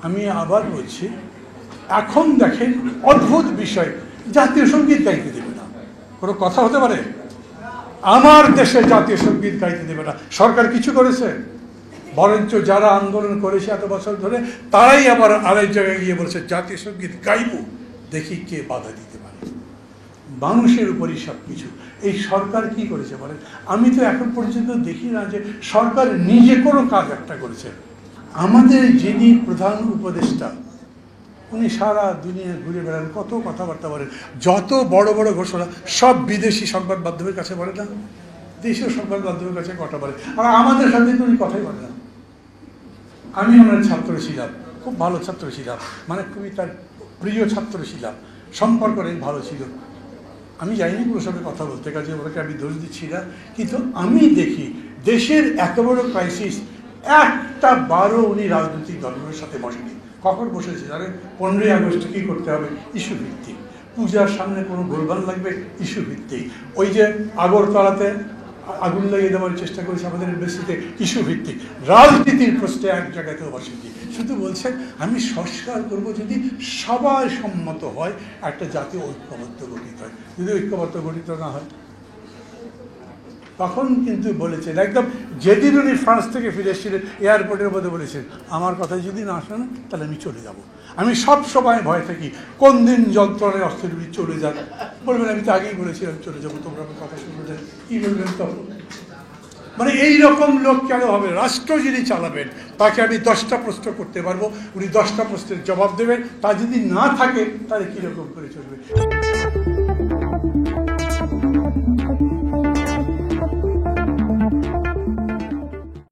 আমি আবার বলছি, এখন দেখেন অদ্ভুত বিষয়, জাতীয় সঙ্গীত গাইতে দেবে না, কোনো কথা হতে পারে? আমার দেশে জাতীয় সঙ্গীত গাইতে দেবে না, সরকার কিছু করেছে? বরঞ্চ যারা আন্দোলন করেছে এত বছর ধরে তারাই আবার আরেক জায়গায় গিয়ে বলছে জাতীয় সঙ্গীত গাইব, দেখি কে বাধা দিতে পারে। মানুষের উপরই সব কিছু। এই সরকার কি করেছে বলেন? আমি তো এখন পর্যন্ত দেখি না যে সরকার নিজে কোনো কাজ একটা করেছে। আমাদের যিনি প্রধান উপদেষ্টা, উনি সারা দুনিয়া ঘুরে বেড়ান, কত কথাবার্তা বলেন, যত বড় বড় ঘোষণা সব বিদেশি সংবাদ মাধ্যমের কাছে বলে না, দেশীয় সংবাদ মাধ্যমের কাছে কথা বলে, আর আমাদের সাথে তো উনি কথাই বলে না। আমি ওনার ছাত্র ছিলাম, খুব ভালো ছাত্র ছিলাম, মানে খুবই তার প্রিয় ছাত্র ছিলাম, সম্পর্ক অনেক ভালো ছিল। আমি যাইনি পুরো সঙ্গে কথা বলতে, কাজে ওনাকে আমি দোষ দিচ্ছি না, কিন্তু আমি দেখি দেশের এত বড় ক্রাইসিস, একটা বারও উনি রাজনৈতিক দলগুলোর সাথে বসেনি। কখন বসেছে জানেন? 15ই আগস্ট কী করতে হবে, ইস্যু ভিত্তিক। পূজার সামনে কোনো গোলমাল লাগবে, ইস্যু ভিত্তিক। ওই যে আগরতলাতে আগুন লাগিয়ে দেওয়ার চেষ্টা করেছে আমাদের এমবেসিতে, ইস্যু ভিত্তিক। রাজনীতির প্রশ্নে এক জায়গাতেও বসেনি, শুধু বলছেন আমি সংস্কার করব যদি সবাই সম্মত হয়, একটা জাতীয় ঐক্যবদ্ধ গঠিত হয়। যদি ঐক্যবদ্ধ গঠিত না হয়, তখন কিন্তু বলেছেন একদম, যেদিন উনি ফ্রান্স থেকে ফিরে এসেছিলেন এয়ারপোর্টের মধ্যে বলেছেন আমার কথা যদি না শোনেন তাহলে আমি চলে যাব। আমি সব সময় ভয় থাকি কোন দিন যন্ত্রণায় অস্থির উনি চলে যান, বলবেন আমি তো আগেই বলেছিলাম চলে যাবো, তোমরা আমার কথা শুনবে না, কী বলবেন তখন? মানে এইরকম লোক কেন হবে? রাষ্ট্র যিনি চালাবেন তাকে আমি 10টা প্রশ্ন করতে পারবো, উনি 10টা প্রশ্নের জবাব দেবেন, তা যদি না থাকে তাহলে কীরকম করে চলবে?